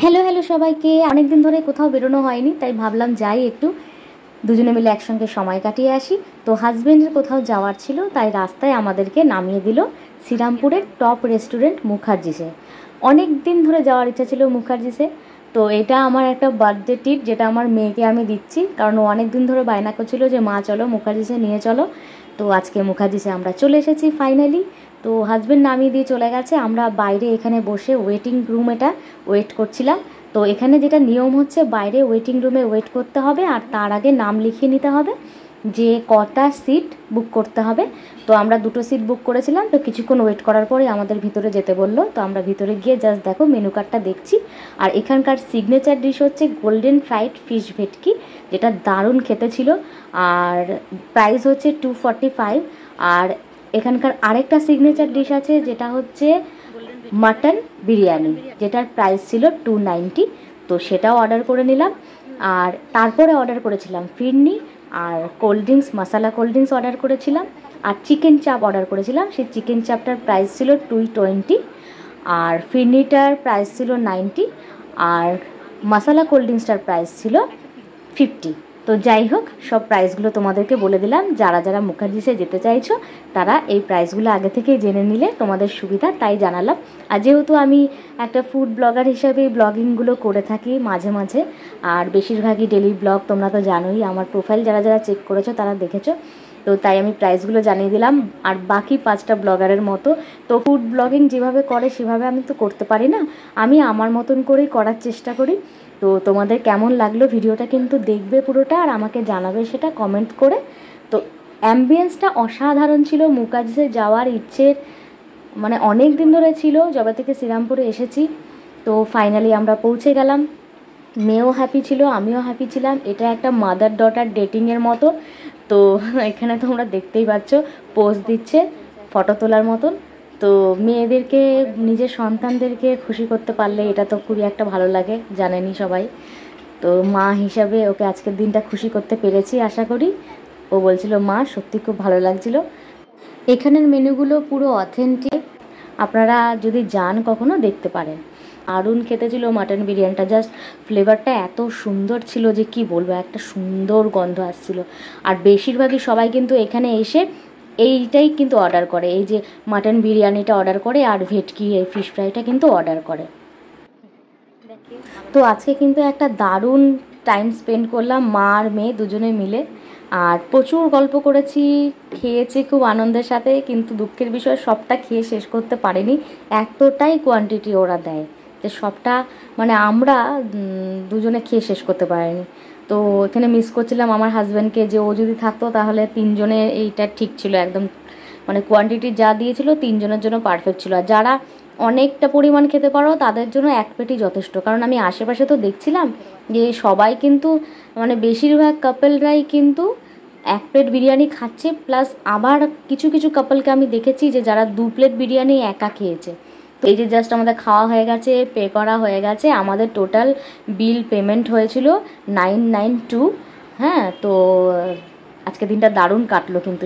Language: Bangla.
হ্যালো হ্যালো সবাইকে। অনেক দিন ধরে কোথাও বেরোনো হয়নি, তাই ভাবলাম যাই একটু দুজনে মিলে একসঙ্গে সময় কাটিয়ে আসি। তো হাজব্যান্ডের কোথাও যাওয়ার ছিল, তাই রাস্তায় আমাদেরকে নামিয়ে দিল শ্রীরামপুরের টপ রেস্টুরেন্ট মুখার্জিসে। অনেক দিন ধরে যাওয়ার ইচ্ছা ছিল মুখার্জিসে। তো এটা আমার একটা বার্থডে টিট, যেটা আমার মেয়েকে আমি দিচ্ছি, কারণ ও অনেক দিন ধরে বায়না করছিল যে মা চলো মুখার্জিসে নিয়ে চলো। তো আজকে মুখার্জিসে আমরা চলে এসেছি ফাইনালি। তো হাজব্যান্ড নামিয়ে দিয়ে চলে গেছে, আমরা বাইরে এখানে বসে ওয়েটিং রুম এটা ওয়েট করছিলাম। তো এখানে যেটা নিয়ম হচ্ছে, বাইরে ওয়েটিং রুমে ওয়েট করতে হবে আর তার আগে নাম লিখিয়ে নিতে হবে যে কটা সিট বুক করতে হবে। তো আমরা 2টো সিট বুক করেছিলাম। তো কিছুক্ষণ ওয়েট করার পরে আমাদের ভিতরে যেতে বললো। তো আমরা ভিতরে গিয়ে জাস্ট দেখো মেনু কার্ডটা দেখছি। আর এখানকার সিগনেচার ডিশ হচ্ছে গোল্ডেন ফ্রাইড ফিশ ভেটকি, যেটা দারুণ খেতে ছিল। আর প্রাইস হচ্ছে 245। আর এখানকার আরেকটা সিগনেচার ডিশ আছে, যেটা হচ্ছে মাটন বিরিয়ানি, যেটার প্রাইস ছিল 290। তো সেটাও অর্ডার করে নিলাম। আর তারপরে অর্ডার করেছিলাম ফিরনি আর কোল্ড ড্রিঙ্কস, মশলা কোল্ড ড্রিঙ্কস অর্ডার করেছিলাম। আর চিকেন চাপ অর্ডার করেছিলাম। সেই চিকেন চাপটার প্রাইস ছিল 220। আর ফিরনিটার প্রাইস ছিল 90। আর মশলা কোল্ড ড্রিঙ্কসটার প্রাইস ছিল 50। তো যাই হোক, সব প্রাইসগুলো তোমাদেরকে বলে দিলাম। যারা যারা মুখার্জিসে যেতে চাইছো তারা এই প্রাইসগুলো আগে থেকেই জেনে নিলে তোমাদের সুবিধা, তাই জানালাম। আর যেহেতু আমি একটা ফুড ব্লগার হিসাবে ব্লগিংগুলো করে থাকি মাঝে মাঝে, আর বেশিরভাগই ডেলি ব্লগ, তোমরা তো জানোই, আমার প্রোফাইল যারা যারা চেক করেছো তারা দেখেছো। তো তাই আমি প্রাইসগুলো জানিয়ে দিলাম। আর বাকি 5টা ব্লগারের মতো তো ফুড ব্লগিং যেভাবে করে সেভাবে আমি তো করতে পারি না, আমি আমার মতন করেই করার চেষ্টা করি। তো তোমাদের কেমন লাগলো ভিডিওটা কিন্তু দেখবে পুরোটা, আর আমাকে জানাবে সেটা কমেন্ট করে। তো অ্যাম্বিয়েন্সটা অসাধারণ ছিল। মুখার্জিসে যাওয়ার ইচ্ছের মানে অনেক দিন ধরে ছিল, যবে থেকে শ্রীরামপুরে এসেছি। তো ফাইনালি আমরা পৌঁছে গেলাম। মেয়েও হ্যাপি ছিল, আমিও হ্যাপি ছিলাম। এটা একটা মাদার ডটার ডেটিংয়ের মতো। তো এখানে তোমরা দেখতেই পাচ্ছ পোজ দিচ্ছে ফটো তোলার মতন। তো মেয়েদেরকে, নিজের সন্তানদেরকে খুশি করতে পারলে এটা তো খুবই একটা ভালো লাগে, জানেনই সবাই। তো মা হিসাবে ওকে আজকের দিনটা খুশি করতে পেরেছি আশা করি। ও বলছিল মা সত্যি খুব ভালো লাগছিল। এখানের মেনুগুলো পুরো অথেন্টিক, আপনারা যদি যান কখনো দেখতে পারেন। দারুণ খেতে ছিল মাটন বিরিয়ানিটা, জাস্ট ফ্লেভারটা এত সুন্দর ছিল যে কি বলবো, একটা সুন্দর গন্ধ আসছিল। আর বেশিরভাগই সবাই কিন্তু এখানে এসে এইটাই কিন্তু অর্ডার করে, এই যে মাটন বিরিয়ানিটা অর্ডার করে আর ভেটকি এই ফিশ ফ্রাইটা কিন্তু অর্ডার করে। তো আজকে কিন্তু একটা দারুণ টাইম স্পেন্ড করলাম মা আর মেয়ে দুজনে মিলে। আর প্রচুর গল্প করেছি, খেয়েছি খুব আনন্দের সাথে। কিন্তু দুঃখের বিষয় সবটা খেয়ে শেষ করতে পারিনি, এতটাই কোয়ান্টিটি ওরা দেয় যে সবটা মানে আমরা দুজনে খেয়ে শেষ করতে পারিনি। তো এখানে মিস করছিলাম আমার হাজব্যান্ডকে, যে ও যদি থাকতো তাহলে 3জনের এইটা ঠিক ছিল একদম, মানে কোয়ান্টিটি যা দিয়েছিল 3জনের জন্য পারফেক্ট ছিল। আর যারা অনেকটা পরিমাণ খেতে পারো তাদের জন্য এক পেটই যথেষ্ট, কারণ আমি আশেপাশে তো দেখছিলাম যে সবাই কিন্তু মানে বেশিরভাগ কাপলরাই কিন্তু 1 প্লেট বিরিয়ানি খাচ্ছে, প্লাস আবার কিছু কিছু কাপলকে আমি দেখেছি যে যারা 2 প্লেট বিরিয়ানি একা খেয়েছে। তো এই যে জাস্ট আমাদের খাওয়া হয়ে গেছে, পে করা হয়ে গেছে, আমাদের টোটাল বিল পেমেন্ট হয়েছিল 992। হ্যাঁ, তো আজকে দিনটা দারুণ কাটলো কিন্তু।